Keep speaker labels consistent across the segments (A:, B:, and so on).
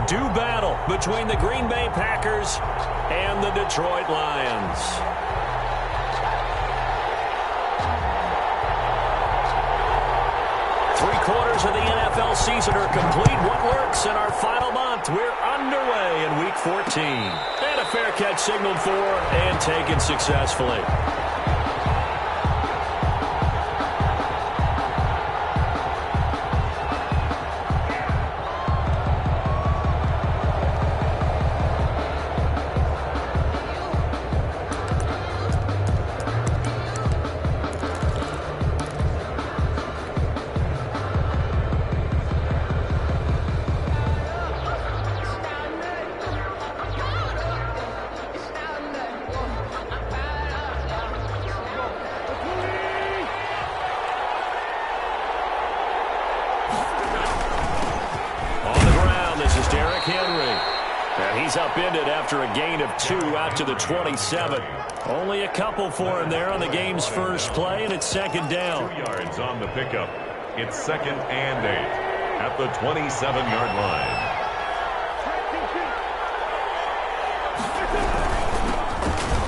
A: do battle between the Green Bay Packers and the Detroit Lions. Three-quarters of the NFL season are complete. What works in our final month? We're underway in Week 14. And a fair catch signaled for and taken successfully. Upended after a gain of 2 out to the 27. Only a couple for him there on the game's first play, and it's second down.
B: 2 yards on the pickup. It's 2nd and 8 at the 27-yard line.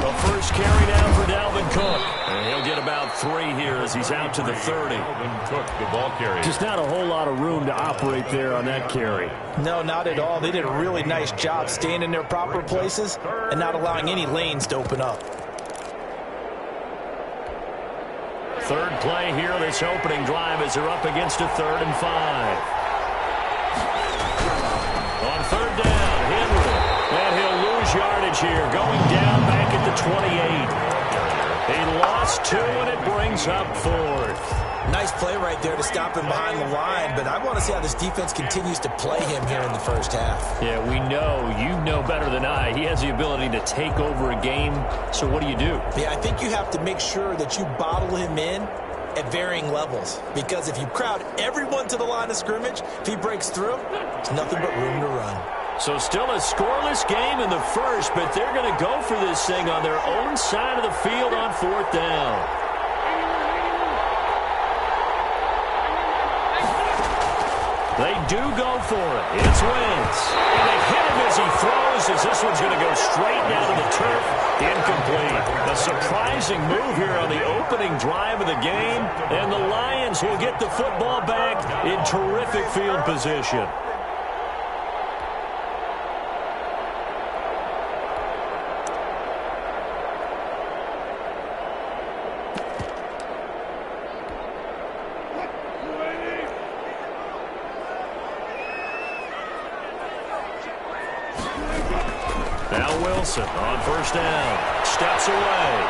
A: The first carry down for Dalvin Cook. And he'll get about 3 here as he's out to the 30.
B: Dalvin Cook, the ball carrier.
A: Just not a whole lot of room to operate there on that carry.
C: No, not at all. They did a really nice job staying in their proper places and not allowing any lanes to open up.
A: Third play here, this opening drive as they're up against a 3rd and 5. On 3rd down, Henry. And he'll lose yardage here, going down back at the 28. He lost 2, and it brings up 4th.
C: Nice play right there to stop him behind the line, but I want to see how this defense continues to play him here in the first half.
A: Yeah, we know, you know better than I, he has the ability to take over a game, so what do?
C: Yeah, I think you have to make sure that you bottle him in at varying levels, because if you crowd everyone to the line of scrimmage, if he breaks through, there's nothing but room to run.
A: So still a scoreless game in the first, but they're going to go for this thing on their own side of the field on 4th down. They do go for it. It's Wentz. And they hit him as he throws, as this one's going to go straight down to the turf. Incomplete. A surprising move here on the opening drive of the game. And the Lions will get the football back in terrific field position. Wilson on 1st down. Steps away.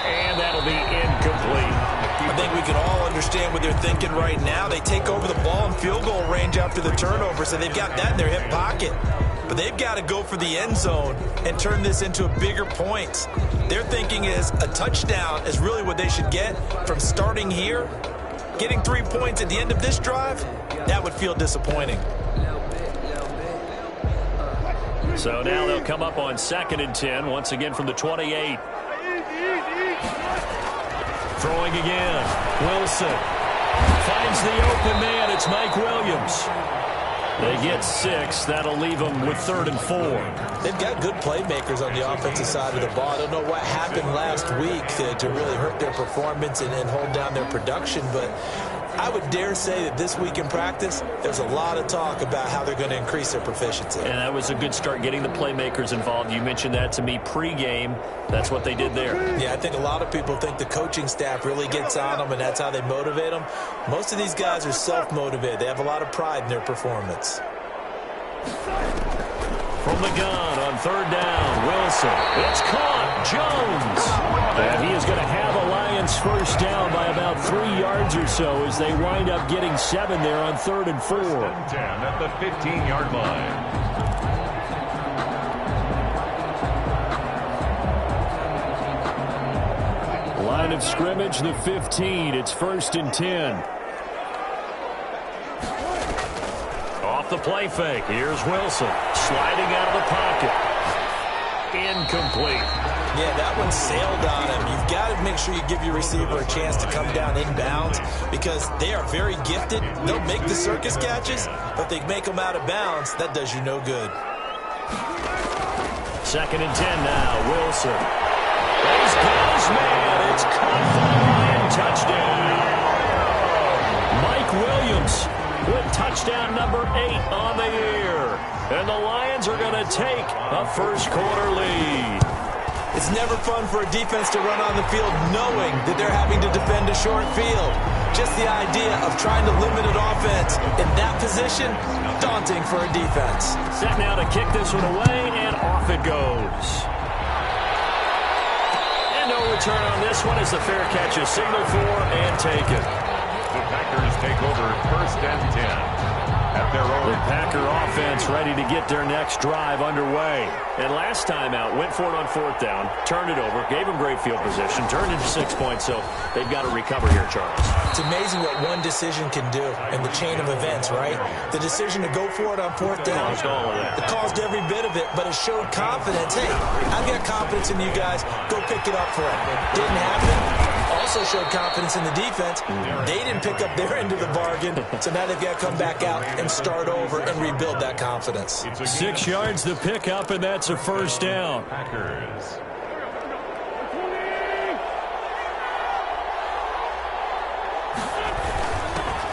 A: And that'll be incomplete.
C: I think we can all understand what they're thinking right now. They take over the ball in field goal range after the turnover, so they've got that in their hip pocket. But they've got to go for the end zone and turn this into a bigger point. Their thinking is a touchdown is really what they should get from starting here. Getting 3 points at the end of this drive, that would feel disappointing.
A: So now they'll come up on 2nd and 10, once again from the 28. Throwing again. Wilson finds the open man. It's Mike Williams. They get 6. That'll leave them with 3rd and 4.
C: They've got good playmakers on the offensive side of the ball. I don't know what happened last week to really hurt their performance and hold down their production, but I would dare say that this week in practice, there's a lot of talk about how they're going to increase their proficiency.
A: And that was a good start, getting the playmakers involved. You mentioned that to me pregame. That's what they did there.
C: Yeah, I think a lot of people think the coaching staff really gets on them, and that's how they motivate them. Most of these guys are self-motivated. They have a lot of pride in their performance.
A: From the gun on 3rd down, Wilson. It's caught. Jones. And he is going to have a Lions first down by about 3 yards or so as they wind up getting 7 there on 3rd and 4.
B: 10 at the 15-yard line.
A: Line of scrimmage, the 15. It's 1st and 10. Off the play fake. Here's Wilson sliding out of the pocket. Incomplete.
C: Yeah, that one sailed on him. You've got to make sure you give your receiver a chance to come down inbounds because they are very gifted. They'll make the circus catches, but they make them out of bounds. That does you no good.
A: 2nd and 10 now. Wilson. He's got his man. It's caught for the Lion touchdown. Mike Williams with touchdown number 8 on the year. And the Lions are going to take a first-quarter lead.
C: It's never fun for a defense to run on the field knowing that they're having to defend a short field. Just the idea of trying to limit an offense in that position, daunting for a defense.
A: Set now to kick this one away, and off it goes. And no return on this one as the fair catch is signaled for and taken.
B: The Packers take over 1st and 10. At their own.
A: The Packer offense ready to get their next drive underway. And last time out, went for it on 4th down, turned it over, gave them great field position, turned into 6 points, so they've got to recover here, Charles.
C: It's amazing what one decision can do in the chain of events, right? The decision to go for it on 4th down.
A: Caused all of that.
C: It caused every bit of it, but it showed confidence. Hey, I've got confidence in you guys. Go pick it up for it. Didn't happen. Also showed confidence in the defense. They didn't pick up their end of the bargain, so now they've got to come back out and start over and rebuild that confidence.
A: 6 yards the pickup, and that's a first down.
B: Packers.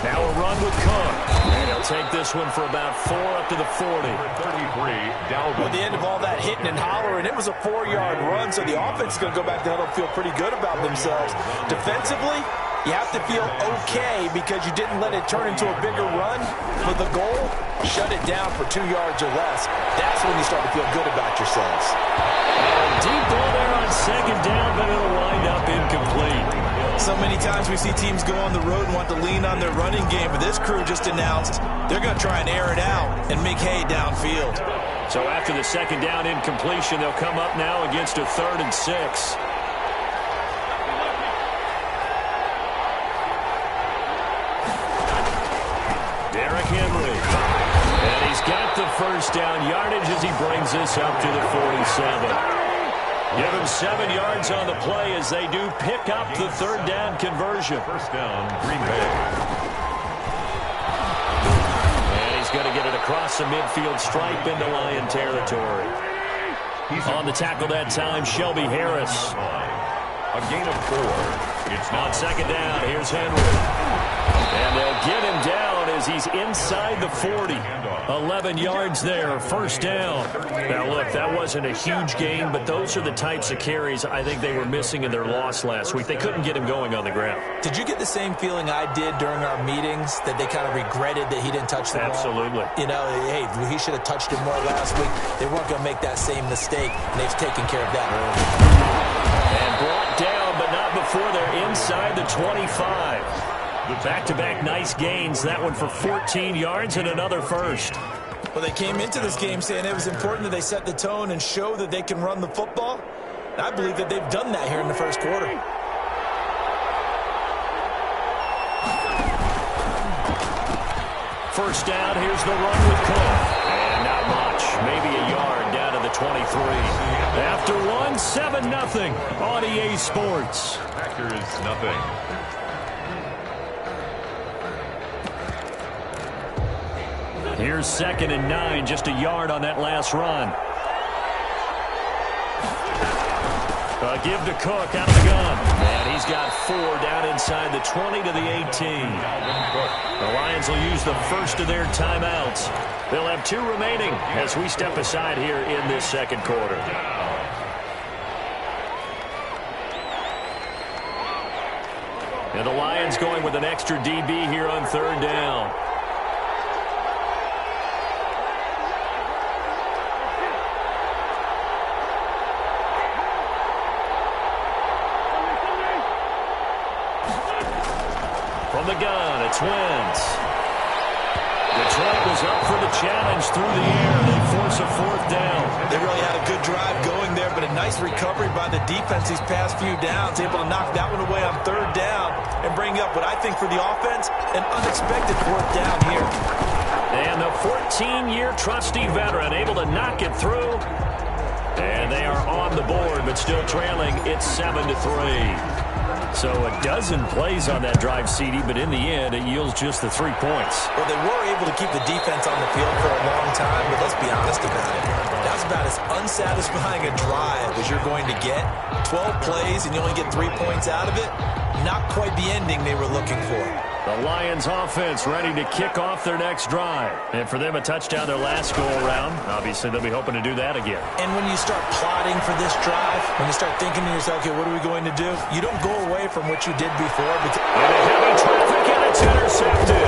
A: Now a run with Cook. And he'll take this one for about 4 up to the 40.
B: 33, Dalvin.
C: At the end of all that hitting and hollering, it was a 4-yard run, so the offense is going to go back to huddle and feel pretty good about themselves. Defensively, you have to feel okay because you didn't let it turn into a bigger run for the goal. Shut it down for 2 yards or less. That's when you start to feel good about yourselves.
A: Deep ball there on 2nd down, but it'll wind up incomplete.
C: So many times we see teams go on the road and want to lean on their running game, but this crew just announced they're going to try and air it out and make hay downfield.
A: So after the 2nd down incompletion, they'll come up now against a 3rd and 6. Derrick Henry. And he's got the first down yardage as he brings this up to the 47. Give him 7 yards on the play as they do pick up the 3rd down conversion.
B: First down, Green Bay.
A: And he's going to get it across the midfield stripe into Lion territory. On the tackle that time, Shelby Harris.
B: A gain of 4. It's
A: On 2nd down, here's Henry. And they'll get him down as he's inside the 40. 11 yards there, first down. Now, look, that wasn't a huge gain, but those are the types of carries I think they were missing in their loss last week. They couldn't get him going on the ground.
C: Did you get the same feeling I did during our meetings, that they kind of regretted that he didn't touch the ball?
A: Absolutely.
C: You know, hey, he should have touched it more last week. They weren't going to make that same mistake, and they've taken care of that early.
A: And brought down, but not before they're inside the 25. Back-to-back nice gains. That one for 14 yards and another first.
C: Well, they came into this game saying it was important that they set the tone and show that they can run the football. And I believe that they've done that here in the first quarter.
A: First down, here's the run with Cook. And not much, maybe a yard down to the 23. After one, 7-0 on EA Sports.
B: Packers, nothing.
A: Here's 2nd and 9, just a yard on that last run. Give to Cook out of the gun. And he's got 4 down inside the 20 to the 18. The Lions will use the first of their timeouts. They'll have 2 remaining as we step aside here in this second quarter. And the Lions going with an extra DB here on 3rd down. From the gun, it's Wentz. Detroit was up for the challenge through the air. They force a 4th down.
C: They really had a good drive going there, but a nice recovery by the defense these past few downs, able to knock that one away on 3rd down and bring up what I think for the offense, an unexpected 4th down here.
A: And the 14-year trusty veteran able to knock it through. And they are on the board, but still trailing. It's 7-3. So a dozen plays on that drive, CD, but in the end, it yields just the 3 points.
C: Well, they were able to keep the defense on the field for a long time, but let's be honest about it. That's about as unsatisfying a drive as you're going to get. 12 plays and you only get 3 points out of it. Not quite the ending they were looking for.
A: The Lions offense ready to kick off their next drive. And for them, a touchdown their last go-around. Obviously, they'll be hoping to do that again.
C: And when you start plotting for this drive, when you start thinking to yourself, okay, what are we going to do? You don't go away from what you did before.
A: Into heavy traffic, and it's intercepted.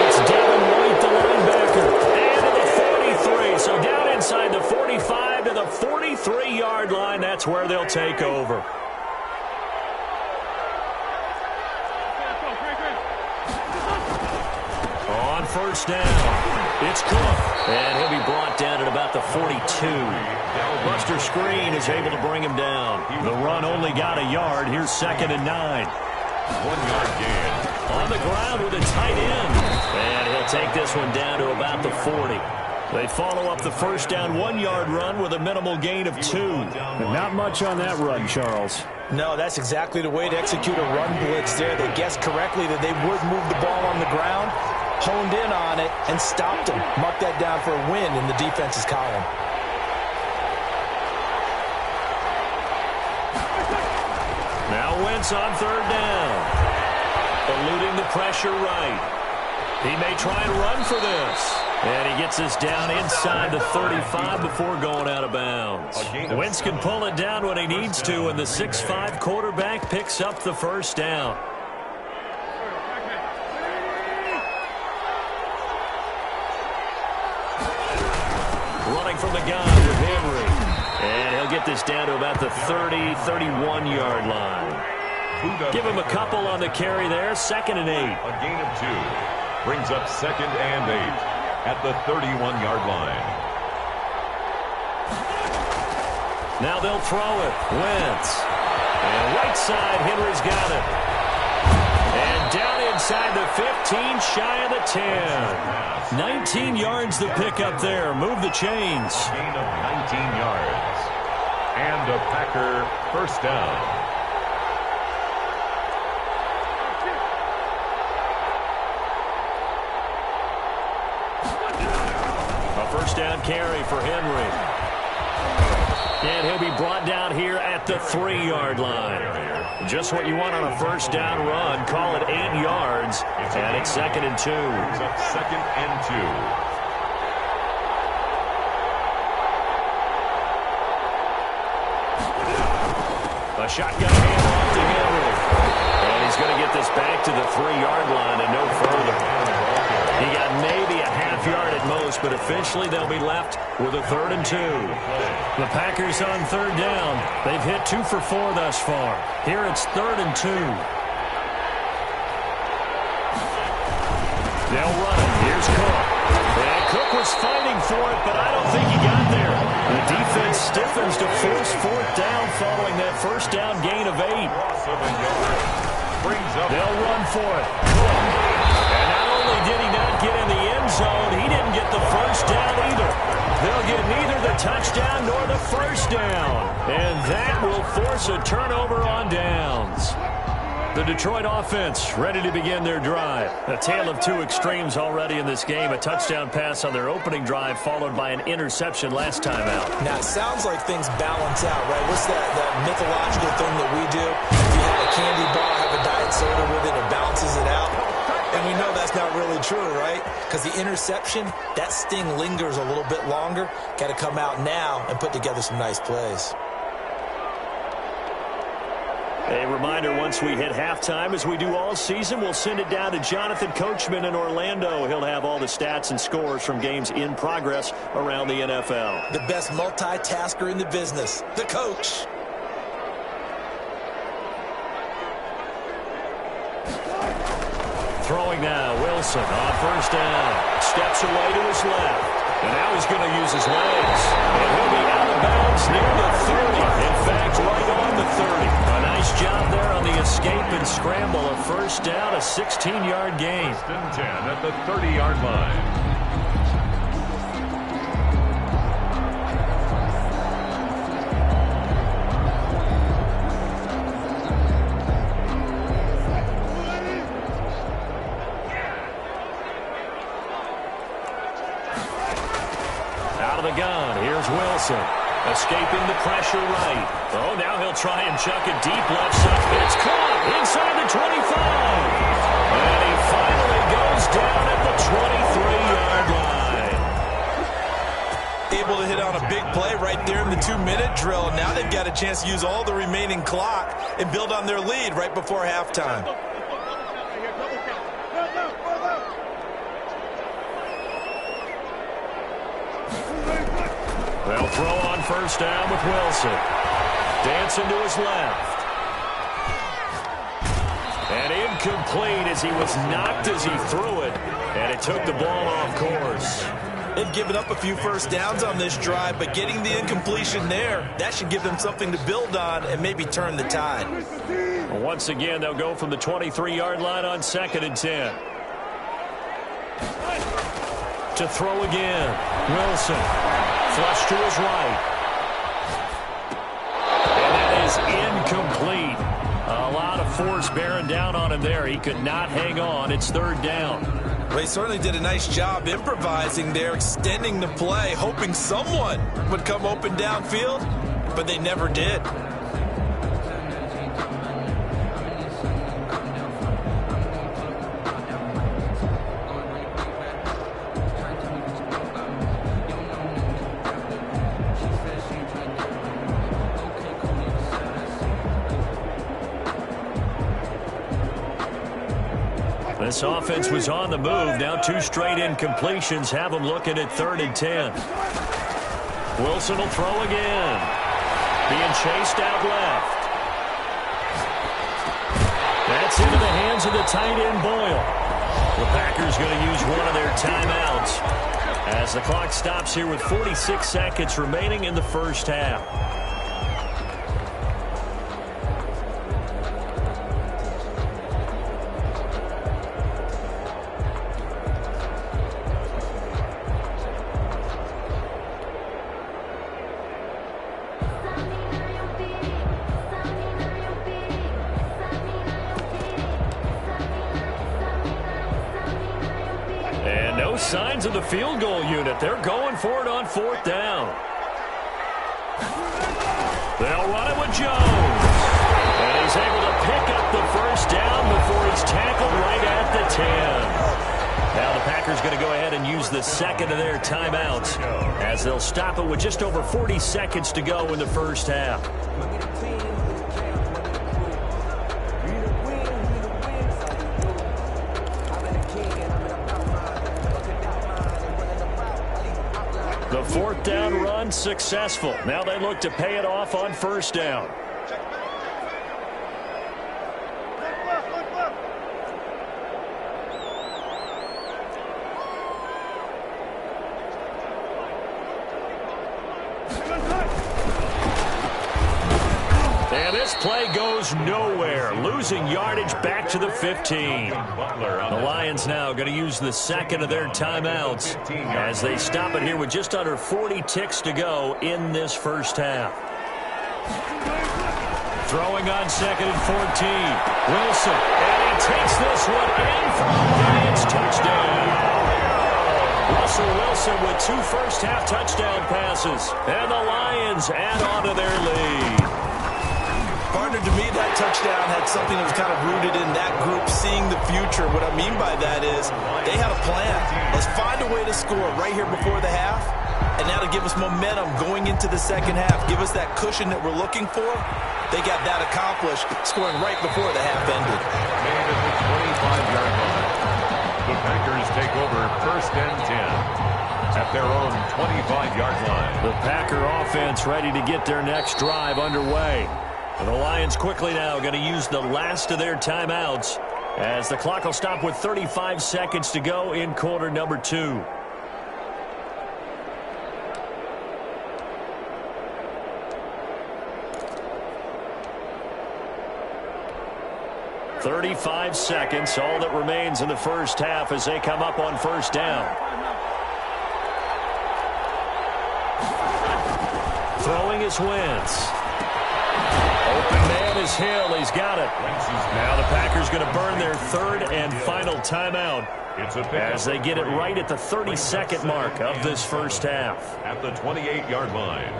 A: It's Devin White, the linebacker. And to the 43. So down inside the 45 to the 43-yard line. That's where they'll take over. First down. It's Cook. And he'll be brought down at about the 42. Buster Screen is able to bring him down. The run only got a yard. Here's 2nd and 9.
B: 1 yard gain.
A: On the ground with a tight end. And he'll take this one down to about the 40. They follow up the first down 1-yard run with a minimal gain of 2. And not much on that run, Charles.
C: No, that's exactly the way to execute a run blitz there. They guessed correctly that they would move the ball on the ground, honed in on it, and stopped him. Mark that down for a win in the defense's column.
A: Now Wentz on 3rd down. Eluding the pressure right. He may try and run for this. And he gets this down inside the 35 before going out of bounds. Wentz can pull it down when he needs to, and the 6'5" quarterback picks up the first down. Running from the gun with Henry. And he'll get this down to about the 30, 31-yard line. Give him a couple on the carry there. 2nd and 8.
B: A gain of 2. Brings up 2nd and 8 at the 31-yard line.
A: Now they'll throw it. Wentz. And right side, Henry's got it. And down inside the 15, shy of the 10. 19 yards to pick up there. Move the chains.
B: A gain of 19 yards. And a Packer first down.
A: First down carry for Henry. And he'll be brought down here at the 3-yard line. Just what you want on a first down run. Call it 8 yards. And it's 2nd and 2.
B: It's up 2nd and 2.
A: A shotgun handoff to Henry. And he's going to get this back to the 3-yard line and no further. He got maybe a half yard at most, but officially they'll be left with a 3rd and 2. The Packers on 3rd down. They've hit 2 for 4 thus far. Here it's 3rd and 2. They'll run it. Here's Cook. And Cook was fighting for it, but I don't think he got there. The defense stiffens to force 4th down following that first down gain of 8. They'll run for it. And not only did he not get in the end zone, he didn't get the first down either. They'll get neither the touchdown nor the first down. And that will force a turnover on downs. The Detroit offense ready to begin their drive. A tale of 2 extremes already in this game. A touchdown pass on their opening drive followed by an interception last time out.
C: Now, it sounds like things balance out, right? What's that mythological thing that we do? If you have a candy bar, have a diet soda with it, it balances it out. And we know that's not really true, right? Because the interception, that sting lingers a little bit longer. Got to come out now and put together some nice plays.
A: A reminder, once we hit halftime, as we do all season, we'll send it down to Jonathan Coachman in Orlando. He'll have all the stats and scores from games in progress around the NFL.
C: The best multitasker in the business, the coach.
A: Throwing now, Wilson on first down. Steps away to his left. And now he's going to use his legs. And he'll be out of bounds near the 30. In fact, right on the 30. A nice job there on the escape and scramble. A first down, a 16-yard gain.
B: 1st and 10 at the 30-yard line.
A: Out of the gun, here's Wilson. Escaping the pressure right. Oh, now he'll try and chuck it deep left side. It's caught inside the 25. And he finally goes down at the 23-yard line.
C: Able to hit on a big play right there in the 2-minute drill. Now they've got a chance to use all the remaining clock and build on their lead right before halftime.
A: They'll throw on first down with Wilson. Dancing to his left. And incomplete as he was knocked as he threw it. And it took the ball off course.
C: They've given up a few first downs on this drive, but getting the incompletion there, that should give them something to build on and maybe turn the tide.
A: Once again, they'll go from the 23-yard line on 2nd and 10. To throw again. Wilson. Flush to his right. And that is incomplete. A lot of force bearing down on him there. He could not hang on. It's 3rd down.
C: Well, he certainly did a nice job improvising there, extending the play, hoping someone would come open downfield, but they never did.
A: This offense was on the move. Now 2 straight incompletions have them looking at 3rd and 10. Wilson will throw again. Being chased out left. That's into the hands of the tight end Boyle. The Packers going to use one of their timeouts as the clock stops here with 46 seconds remaining in the first half. Signs of the field goal unit. They're going for it on 4th down. They'll run it with Jones. And he's able to pick up the first down before he's tackled right at the 10. Now the Packers going to go ahead and use the second of their timeouts as they'll stop it with just over 40 seconds to go in the first half. The 4th down run successful. Now they look to pay it off on first down. And this play goes nowhere. Losing yardage back to the 15. The Lions now going to use the second of their timeouts as they stop it here with just under 40 ticks to go in this first half. Throwing on 2nd and 14. Wilson. And he takes this one in for a Lions touchdown. Russell Wilson with 2 first-half touchdown passes. And the Lions add on to their lead.
C: Partner, to me, that touchdown had something that was kind of rooted in that group seeing the future. What I mean by that is they had a plan. Let's find a way to score right here before the half. And now to give us momentum going into the second half, give us that cushion that we're looking for. They got that accomplished, scoring right before the half ended.
B: Made at the 25-yard line. The Packers take over 1st and 10 at their own 25-yard line.
A: The Packer offense ready to get their next drive underway. And the Lions quickly now going to use the last of their timeouts as the clock will stop with 35 seconds to go in quarter number 2. "35 seconds, all that remains in the first half as they come up on first down. Throwing is Wentz. Open man this hill. He's got it. Now the Packers going to burn their third and final timeout as they get it right at the 32nd mark of this first half.
B: At the 28-yard line.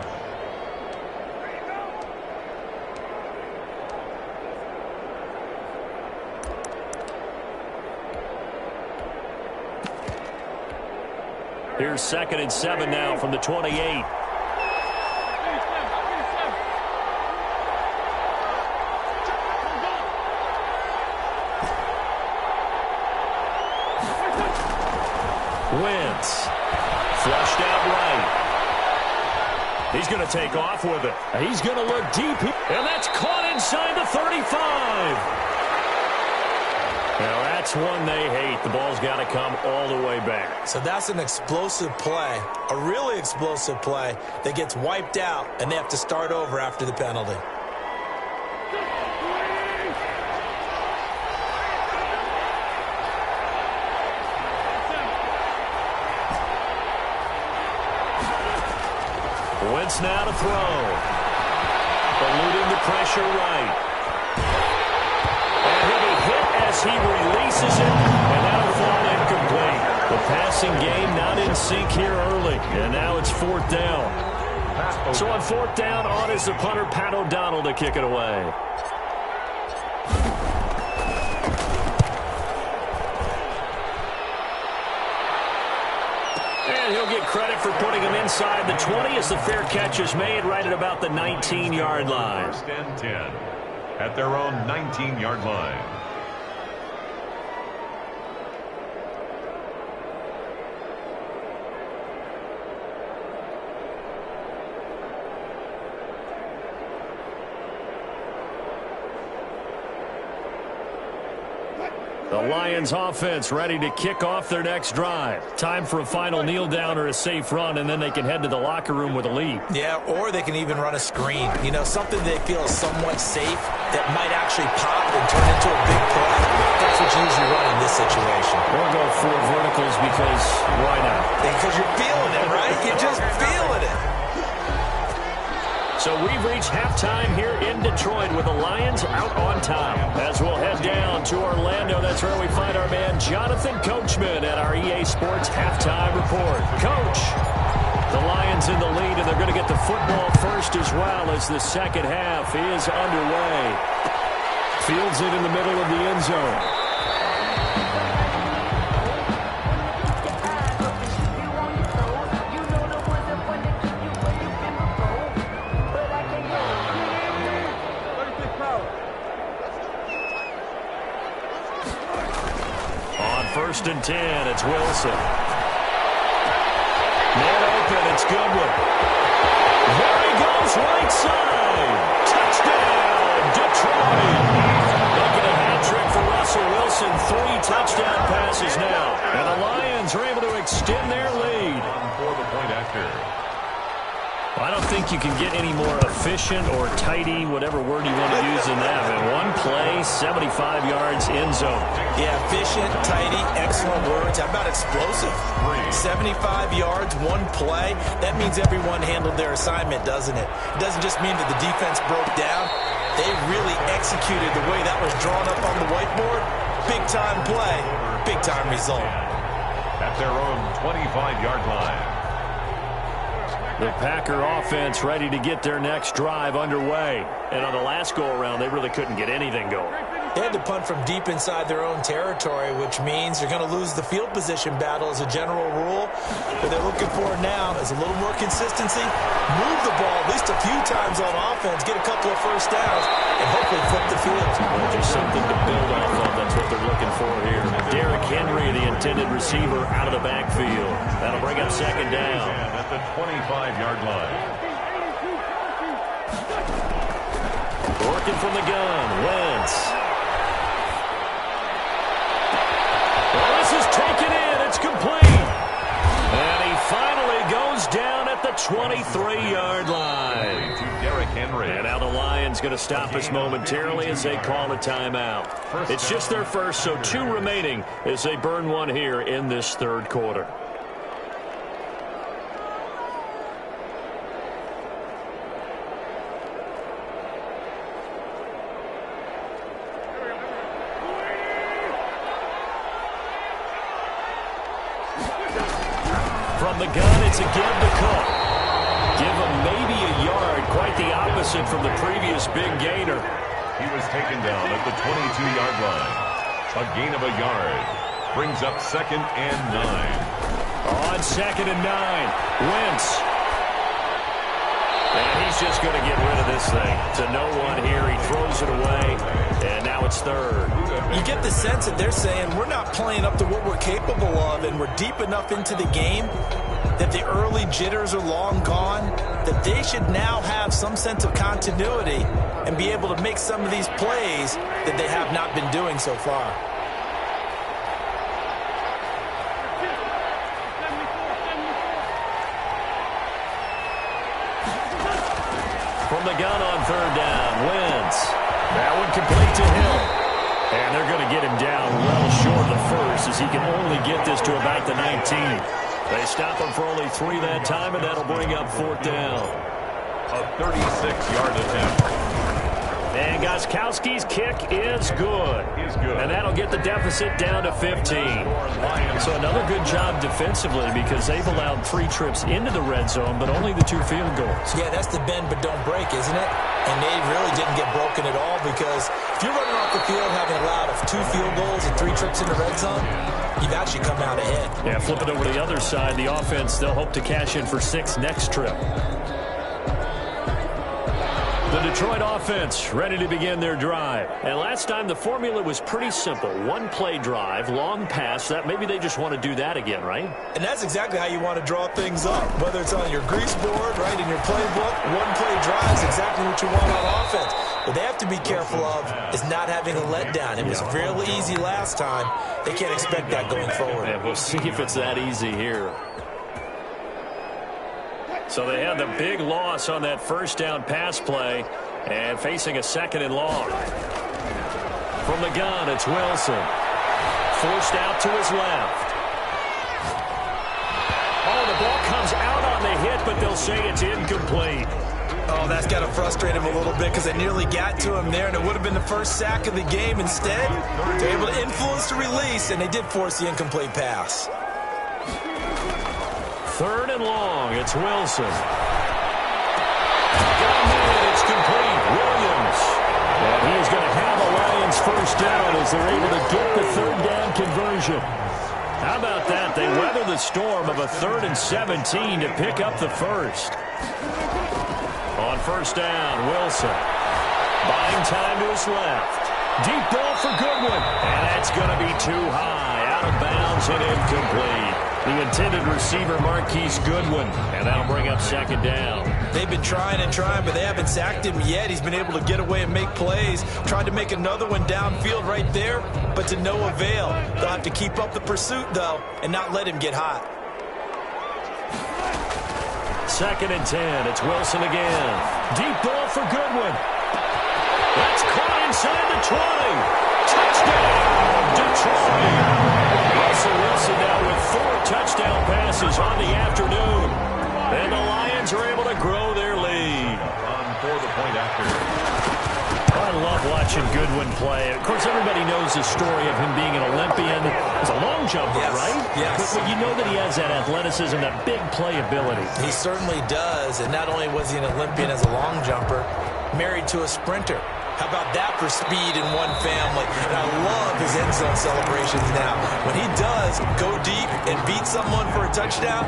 A: Here's 2nd and 7 now from the 28. Wentz. Flushed out right. He's going to take off with it. He's going to look deep. And that's caught inside the 35. Now that's one they hate. The ball's got to come all the way back.
C: So that's an explosive play, a really explosive play that gets wiped out, and they have to start over after the penalty.
A: Wentz now to throw. Eluding the pressure right. And he'll be hit as he releases it, and that'll fall incomplete. The passing game not in sync here early, and now it's 4th down. So on 4th down, on is the punter, Pat O'Donnell, to kick it away. And he'll get credit for putting him inside the 20 as the fair catch is made right at about the 19-yard line.
B: 1st and 10 at their own 19-yard line.
A: The Lions offense ready to kick off their next drive. Time for a final kneel down or a safe run, and then they can head to the locker room with a lead.
C: Yeah, or they can even run a screen. You know, something they feel is somewhat safe that might actually pop and turn into a big play. That's what you usually run in this situation.
A: Or go 4 verticals because why not?
C: Because you're feeling it, right? You're just feeling it.
A: So we've reached halftime here in Detroit with the Lions out on top. As we'll head down to Orlando, that's where we find our man Jonathan Coachman at our EA Sports Halftime Report. Coach, the Lions in the lead, and they're going to get the football first as well as the second half is underway. Fields it in the middle of the end zone. First and 10, it's Wilson. Man open, it's Goodwin. There he goes, right side. Touchdown, Detroit. Making a hat trick for Russell Wilson. 3 touchdown passes now. And the Lions are able to extend their lead.
B: For the point after.
A: I don't think you can get any more efficient or tidy, whatever word you want to use in that. In one play, 75 yards in zone.
C: Yeah, efficient, tidy, excellent words. How about explosive? 75 yards, one play. That means everyone handled their assignment, doesn't it? It doesn't just mean that the defense broke down. They really executed the way that was drawn up on the whiteboard. Big-time play, big-time result.
B: At their own 25-yard line.
A: The Packer offense ready to get their next drive underway. And on the last go-around, they really couldn't get anything going.
C: They had to punt from deep inside their own territory, which means they're going to lose the field position battle as a general rule. What they're looking for now is a little more consistency, move the ball at least a few times on offense, get a couple of first downs, and hopefully flip the field.
A: Just something to build off of. That's what they're looking for here. Derrick Henry, the intended receiver, out of the backfield. That'll bring up second down.
B: At the 25-yard line.
A: Working from the gun, Wentz. Well, this is taken in. It's complete. And he finally goes down at the 23-yard line.
B: To Derrick Henry.
A: And now the Lions going to stop us momentarily as they call a timeout. It's just their first, so 2 remaining as they burn one here in this third quarter. From the gun, it's a give to Cook. Give him maybe a yard, quite the opposite from the previous big gainer.
B: He was taken down at the 22-yard line. A gain of a yard brings up 2nd and 9.
A: On 2nd and 9, Wentz. And he's just going to get rid of this thing. To no one here, he throws it away, and now it's 3rd.
C: You get the sense that they're saying we're not playing up to what we're capable of, and we're deep enough into the game that the early jitters are long gone, that they should now have some sense of continuity and be able to make some of these plays that they have not been doing so far.
A: From the gun on 3rd down, Wentz. That one complete to Hill. And they're going to get him down well short of the first, as he can only get this to about the 19. They stop him for only 3 that time, and that'll bring up 4th down.
B: A 36-yard attempt.
A: And Gostkowski's kick is good. And that'll get the deficit down to 15. So another good job defensively, because they've allowed 3 trips into the red zone, but only the 2 field goals.
C: Yeah, that's the bend but don't break, isn't it? And they really didn't get broken at all, because if you're running off the field having allowed 2 field goals and 3 trips in the red zone, you've actually come out ahead.
A: Yeah, flip it over to the other side. The offense, they'll hope to cash in for 6 next trip. The Detroit offense ready to begin their drive. And last time the formula was pretty simple. 1-play drive, long pass. That maybe they just want to do that again, right?
C: And that's exactly how you want to draw things up. Whether it's on your grease board, right, in your playbook, 1-play drive is exactly what you want on offense. What they have to be careful of is not having a letdown. It was fairly easy last time. They can't expect that going forward.
A: Yeah, we'll see if it's that easy here. So they had the big loss on that 1st down pass play, and facing a 2nd and long. From the gun, it's Wilson. Forced out to his left. Oh, the ball comes out on the hit, but they'll say it's incomplete.
C: Oh, that's got to frustrate him a little bit, because they nearly got to him there, and it would have been the first sack of the game. Instead, they're able to influence the release, and they did force the incomplete pass.
A: 3rd and long, it's Wilson. It's complete. Williams. And he is going to have a Lions 1st down as they're able to get the 3rd down conversion. How about that? They weather the storm of a 3rd and 17 to pick up the 1st. On 1st down, Wilson. Buying time to his left. Deep ball for Goodwin. And that's going to be too high. Out of bounds and incomplete. The intended receiver, Marquise Goodwin. And that'll bring up 2nd down.
C: They've been trying and trying, but they haven't sacked him yet. He's been able to get away and make plays. Tried to make another one downfield right there, but to no avail. They'll have to keep up the pursuit, though, and not let him get hot.
A: 2nd and 10. It's Wilson again. Deep ball for Goodwin. That's caught inside the 20. Touchdown, Detroit. Russell Wilson now with 4 touchdown passes on the afternoon. And the Lions are able to grow their lead.
B: On for the point after.
A: I love watching Goodwin play. Of course, everybody knows the story of him being an Olympian. He's a long jumper, right?
C: Yes.
A: But you know that he has that athleticism, that big playability.
C: He certainly does. And not only was he an Olympian as a long jumper, married to a sprinter. How about that for speed in one family? And I love his end zone celebrations now. When he does go deep and beat someone for a touchdown,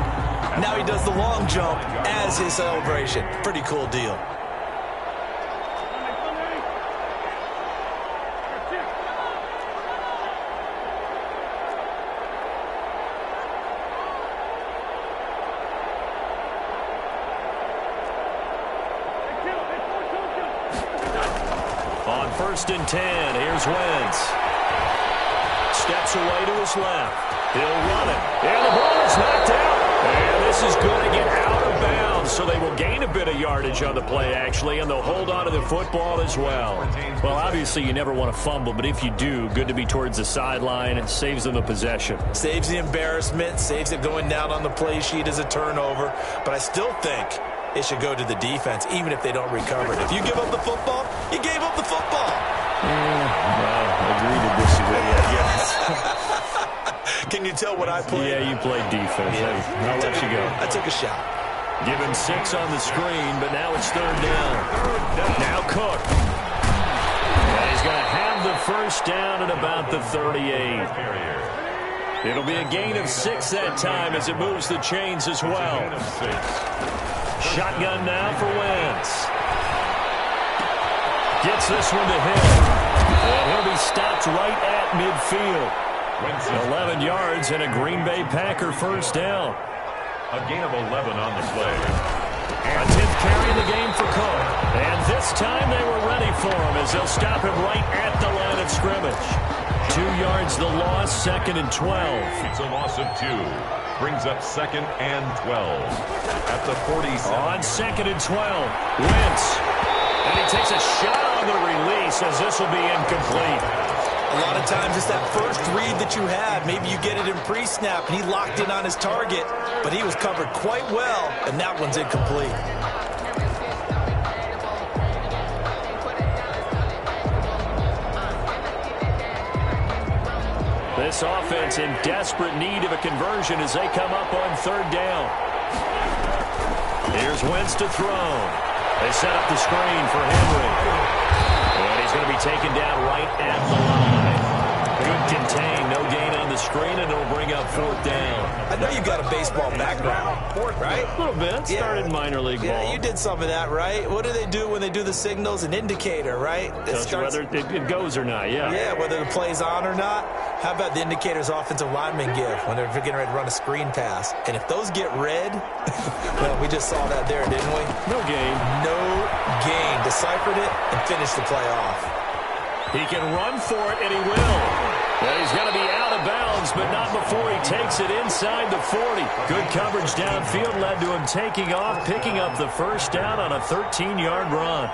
C: now he does the long jump as his celebration. Pretty cool deal.
A: On 1st and 10, here's Wentz. Steps away to his left. He'll run it. And the ball is knocked out. And this is going to get out of bounds, so they will gain a bit of yardage on the play, actually, and they'll hold on to the football as well. Well, obviously, you never want to fumble, but if you do, good to be towards the sideline. It saves them the possession.
C: Saves the embarrassment, saves it going down on the play sheet as a turnover. But I still think it should go to the defense, even if they don't recover it. If you give up the football, you gave up the football.
A: Well, agree to disagree, I guess.
C: Can you tell what I played?
A: Yeah, you played defense. Yeah. I'll let you go.
C: I took a shot.
A: Give him 6 on the screen, but now it's 3rd down. Now Cook. And he's going to have the first down at about the 38. It'll be a gain of 6 that time as it moves the chains as well. Shotgun now for Wentz. Gets this one to hit. And he'll be stopped right at midfield. 11 yards and a Green Bay Packer first down.
B: A gain of 11 on the play.
A: A 10th carry in the game for Cook. And this time they were ready for him as they'll stop him right at the line of scrimmage. 2 yards the loss, 2nd and 12.
B: It's a loss of 2. Brings up 2nd and 12. At the 47.
A: On 2nd and 12, Wentz. And he takes a shot on the release as this will be incomplete.
C: A lot of times it's that first read that you have. Maybe you get it in pre-snap, and he locked in on his target, but he was covered quite well, and that one's incomplete.
A: This offense in desperate need of a conversion as they come up on 3rd down. Here's Wentz to throw. They set up the screen for Henry. And he's going to be taken down right at the line. Good contain, no gain on the screen, and it'll bring up 4th down.
C: I know you got a baseball background, right?
A: A little bit. Started minor league ball.
C: Yeah, you did some of that, right? What do they do when they do the signals? An indicator, right?
A: Tells you whether it goes or not, yeah.
C: Yeah, whether the play's on or not. How about the indicators offensive linemen give when they're getting ready to run a screen pass? And if those get red, well, we just saw that there, didn't we?
A: No gain.
C: No gain. Deciphered it and finished the play off.
A: He can run for it, and he will. And he's going to be out of bounds, but not before he takes it inside the 40. Good coverage downfield led to him taking off, picking up the first down on a 13-yard run.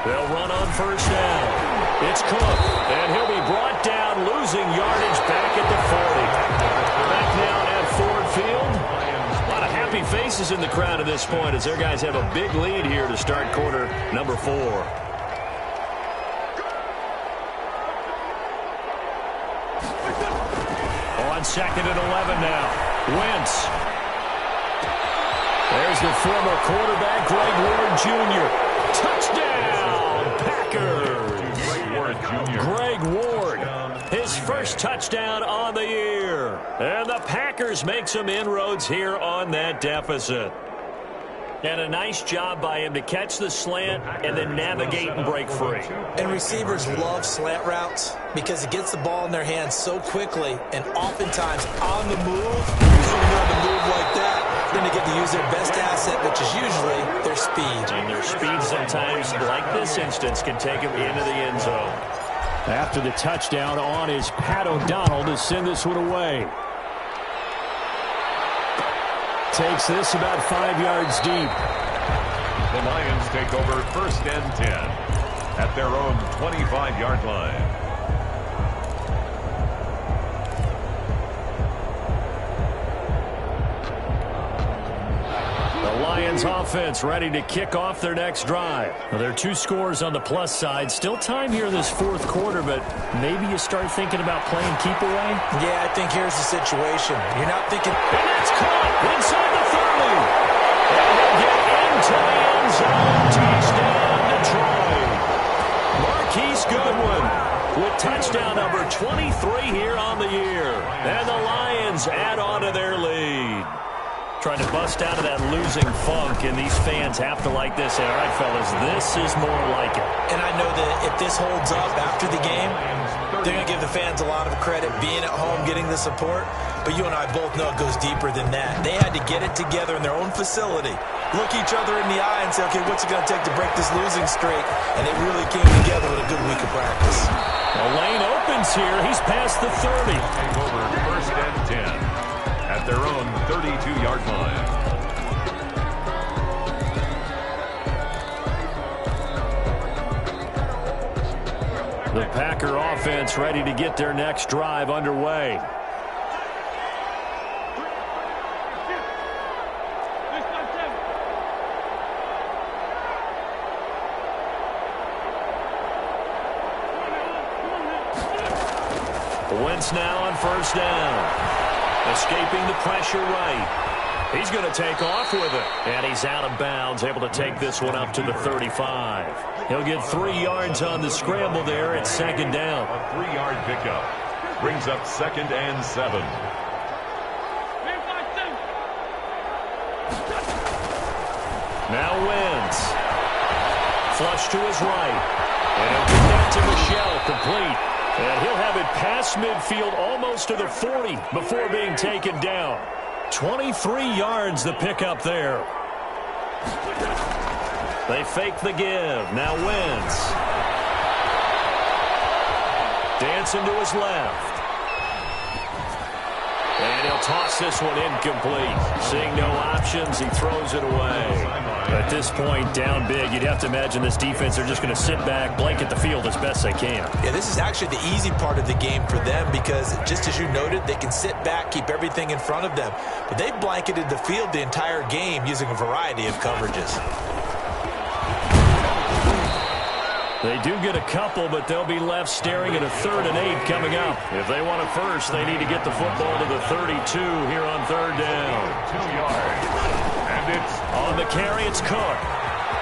A: They'll run on first down. It's Cook, and he'll be brought down, losing yardage back at the 40. Back now at Ford Field. A lot of happy faces in the crowd at this point as their guys have a big lead here to start quarter number 4. On 2nd and 11 now. Wentz. There's the former quarterback, Greg Ward Jr. Touchdown, Packers. Greg Ward, his first touchdown on the year. And the Packers make some inroads here on that deficit. And a nice job by him to catch the slant and then navigate and break free.
C: And receivers love slant routes because it gets the ball in their hands so quickly and oftentimes on the move. Usually when you're on the move like that, then they get to use their best asset, which is usually their speed.
A: And their speed sometimes, like this instance, can take them into the end zone. After the touchdown on is Pat O'Donnell to send this one away. Takes this about 5 yards deep.
B: The Lions take over 1st and 10 at their own 25-yard line.
A: The Lions offense ready to kick off their next drive. Well, there are 2 scores on the plus side. Still time here in this 4th quarter, but maybe you start thinking about playing keep away?
C: Yeah, I think here's the situation. You're not thinking...
A: And that's caught inside the 30. And they'll get into the end zone. Touchdown, Detroit. Marquise Goodwin with touchdown number 23 here on the year. And the Lions add on to their lead. Trying to bust out of that losing funk, and these fans have to like this. All right, fellas, this is more like it.
C: And I know that if this holds up after the game, they're going to give the fans a lot of credit being at home, getting the support. But you and I both know it goes deeper than that. They had to get it together in their own facility, look each other in the eye and say, okay, what's it going to take to break this losing streak? And they really came together with a good week of practice.
A: The lane opens here. He's past the 30.
B: Take over 1st and 10 at their own 32-yard line.
A: The Packer offense ready to get their next drive underway. Wentz now on first down. Escaping the pressure right. He's going to take off with it. And he's out of bounds, able to take this one up to the 35. He'll get 3 yards on the scramble there at second down.
B: A 3-yard pickup brings up 2nd and 7.
A: Now Wentz. Flush to his right. And he'll get that to Michel, complete. And he'll have it past midfield almost to the 40 before being taken down. 23 yards the pickup there. They fake the give. Now Wentz. Dancing to his left. And he'll toss this one incomplete. Seeing no options, he throws it away. At this point, down big, you'd have to imagine this defense are just going to sit back, blanket the field as best they can.
C: Yeah, this is actually the easy part of the game for them because, just as you noted, they can sit back, keep everything in front of them. But they've blanketed the field the entire game using a variety of coverages.
A: They do get a couple, but they'll be left staring at a 3rd and 8 coming up. If they want a first, they need to get the football to the 32 here on 3rd down.
B: 2 yards. And it's
A: on the carry, it's Cook.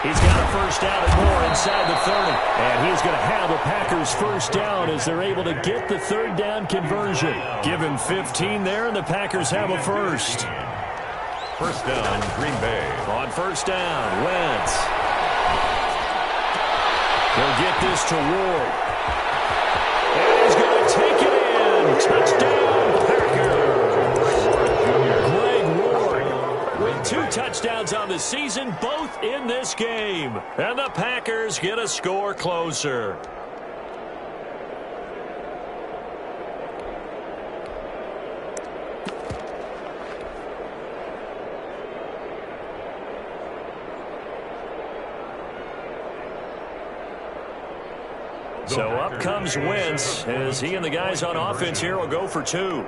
A: He's got a first down and more inside the 30. And he's going to have a Packers first down as they're able to get the 3rd down conversion. Give him 15 there, and the Packers have a first.
B: First down, Green Bay.
A: On first down, Wentz. He'll get this to Ward. And he's going to take it in. Touchdown, Packers. Greg Ward with 2 touchdowns on the season, both in this game. And the Packers get a score closer. So up comes Wentz as he and the guys on offense here will go for 2.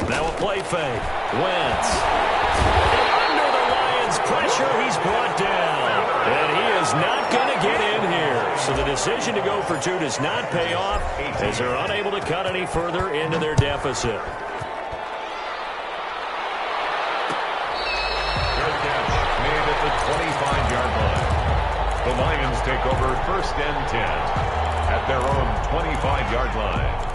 A: Now a play fake. Wentz. And under the Lions' pressure, he's brought down. And he is not going to get in here. So the decision to go for 2 does not pay off as they're unable to cut any further into their deficit.
B: Good catch made at the 25-yard line. The Lions take over 1st and 10 at their own 25-yard line.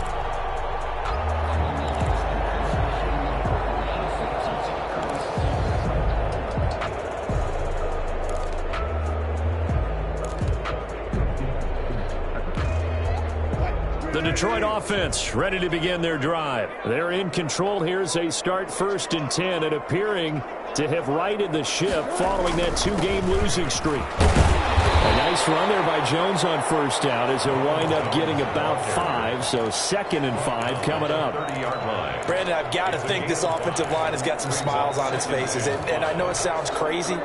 A: The Detroit offense ready to begin their drive. They're in control here as they start 1st and 10 and appearing to have righted the ship following that 2-game losing streak. A nice run there by Jones on first down as he'll wind up getting about 5, so 2nd and 5 coming up.
B: 30-yard line.
C: Brandon, I've got to think this offensive line has got some smiles on its faces, and I know it sounds crazy,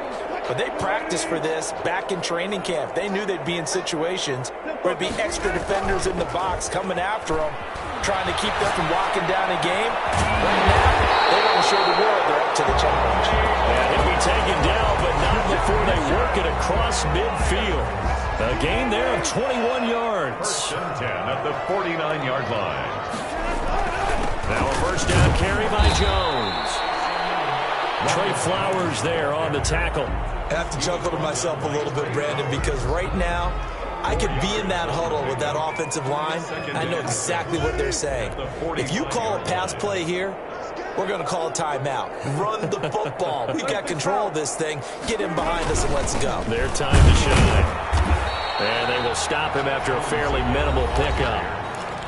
C: but they practiced for this back in training camp. They knew they'd be in situations where it'd be extra defenders in the box coming after them, trying to keep them from locking down a game. Right now, they want to show the world they're up to the challenge.
A: And he'll be taken down, but not before they work it across midfield. A gain there of 21 yards.
B: 1st and 10 at the 49-yard line.
A: Now a first down carry by Jones. Trey Flowers there on the tackle.
C: I have to chuckle to myself a little bit, Brandon, because right now, I could be in that huddle with that offensive line. I know exactly what they're saying. If you call a pass play here, we're going to call a timeout. Run the football. We've got control of this thing. Get him behind us and let's go.
A: Their time to shine. And they will stop him after a fairly minimal pickup.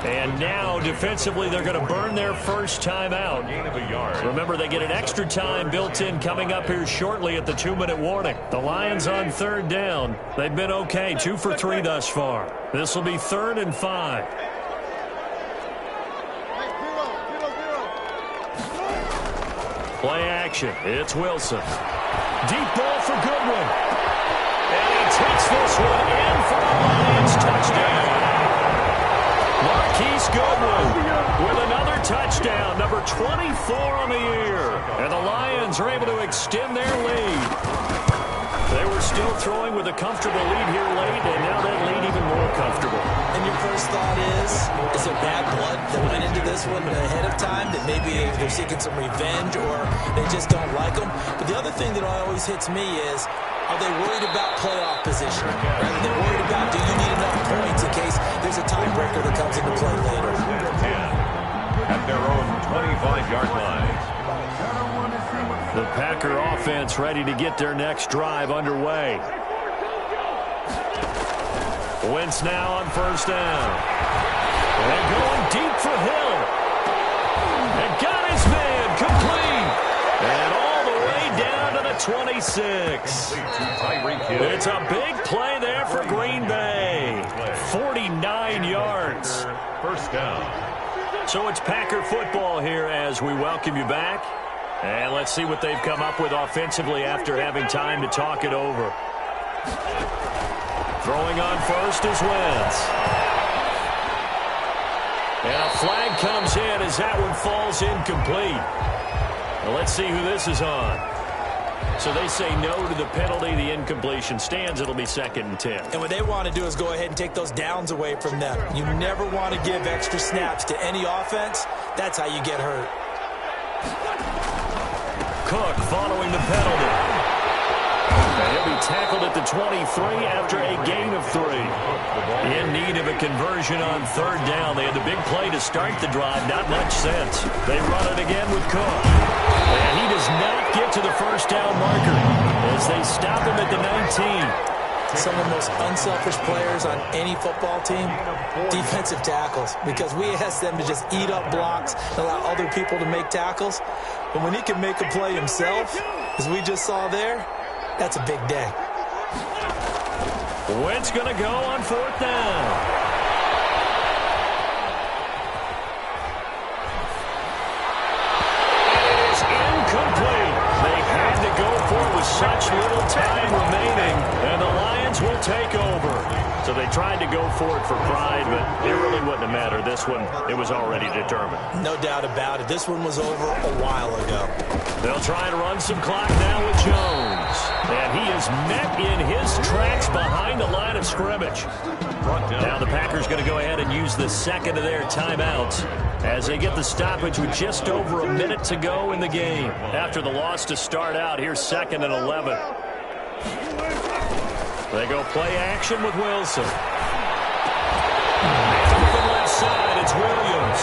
A: And now, defensively, they're going to burn their first timeout.
B: Gain of a yard.
A: Remember, they get an extra time built in coming up here shortly at the 2-minute warning. The Lions on 3rd down. They've been okay, 2 for 3 thus far. This will be 3rd and 5. Play action. It's Wilson. Deep ball for Goodwin. And he takes this one in for a Lions touchdown. Marquise Goodwin with another touchdown, number 24 on the year. And the Lions are able to extend their lead. They were still throwing with a comfortable lead here late, and now that lead even more comfortable.
C: And your first thought is there bad blood that went into this one ahead of time, that maybe they're seeking some revenge or they just don't like them? But the other thing that always hits me is, are they worried about playoff position? Rather than worried about, do you need enough points in case there's a tiebreaker that comes into play later?
B: 10 at their own 25-yard line.
A: The Packer offense ready to get their next drive underway. Wentz now on first down. And going deep for Hill. And got his man complete. And all the way down to the 26. It's a big play there for Green Bay. 49 yards.
B: First down.
A: So it's Packer football here as we welcome you back. And let's see what they've come up with offensively after having time to talk it over. Throwing on first is Wentz. And a flag comes in as that one falls incomplete. Well, let's see who this is on. So they say no to the penalty. The incompletion stands. It'll be 2nd and 10.
C: And what they want to do is go ahead and take those downs away from them. You never want to give extra snaps to any offense. That's how you get hurt.
A: Cook following the penalty. And he'll be tackled at the 23 after a gain of 3. In need of a conversion on 3rd down. They had the big play to start the drive. Not much sense. They run it again with Cook. And he does not get to the first down marker as they stop him at the 19.
C: Some of the most unselfish players on any football team, defensive tackles, because we ask them to just eat up blocks and allow other people to make tackles. But when he can make a play himself, as we just saw there, that's a big day.
A: Wentz going to go on 4th down. It is incomplete. They had to go for it with such little time remaining, and the Lions will take over. So they tried to go for it for pride, but it really wouldn't have mattered. This one, it was already determined.
C: No doubt about it. This one was over a while ago.
A: They'll try to run some clock now with Jones. And he is met in his tracks behind the line of scrimmage. Now the Packers going to go ahead and use the second of their timeouts as they get the stoppage with just over a minute to go in the game. After the loss to start out, here's 2nd and 11. They go play action with Wilson. And from left side, it's Williams.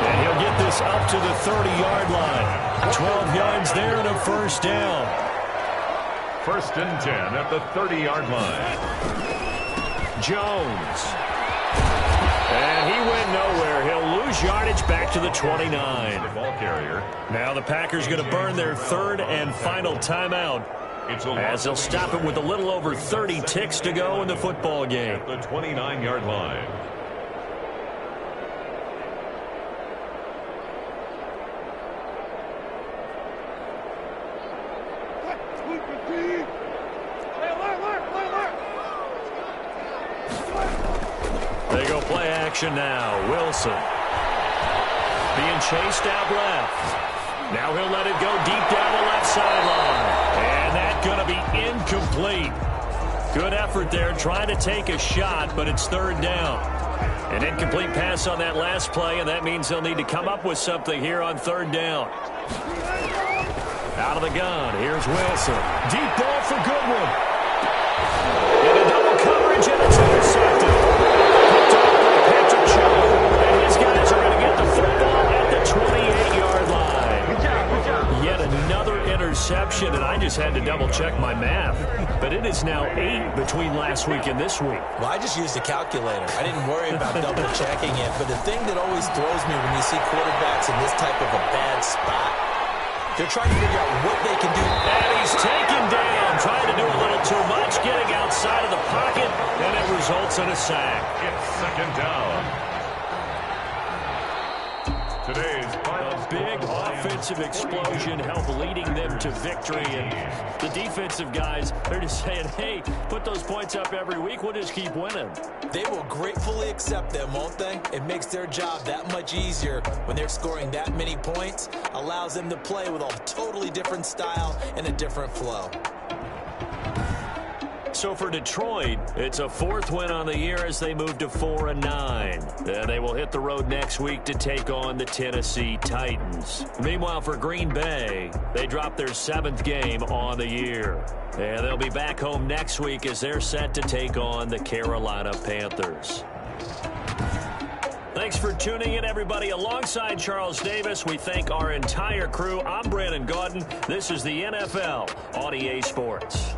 A: And he'll get this up to the 30-yard line. 12 yards there and a first down.
B: 1st and 10 at the 30-yard line.
A: Jones. And he went nowhere. He'll lose yardage back to the 29.
B: The ball carrier.
A: Now the Packers going to burn their 3rd and final timeout as they'll stop it with a little over 30 ticks to go in the football game.
B: The 29-yard line.
A: They go play action now. Wilson being chased out left. Now he'll let it go deep down the left sideline. And that's going to be incomplete. Good effort there trying to take a shot, but it's 3rd down. An incomplete pass on that last play, and that means they'll need to come up with something here on 3rd down. Out of the gun, here's Wilson. Deep ball for Goodwin. Into double coverage, and it's intercepted. Picked off by Patrick Chung. And his guys are going to get the football at the 28-yard line. Yet another interception, and I just had to double-check my math. But it is now 8 between last week and this week.
C: Well, I just used a calculator. I didn't worry about double-checking it. But the thing that always throws me when you see quarterbacks in this type of a bad spot, they're trying to figure out what they can do.
A: And he's taken down, trying to do a little too much, getting outside of the pocket, and it results in a sack.
B: It's 2nd down. Today's final
A: A big offensive explosion helped leading them to victory. And the defensive guys, they're just saying, hey, put those points up every week. We'll just keep winning.
C: They will gratefully accept them, won't they? It makes their job that much easier when they're scoring that many points. Allows them to play with a totally different style and a different flow.
A: So for Detroit, it's a fourth win on the year as they move to 4-9. They will hit the road next week to take on the Tennessee Titans. Meanwhile, for Green Bay, they dropped their 7th game on the year. And they'll be back home next week as they're set to take on the Carolina Panthers. Thanks for tuning in, everybody. Alongside Charles Davis, we thank our entire crew. I'm Brandon Gaudin. This is the NFL on EA Sports.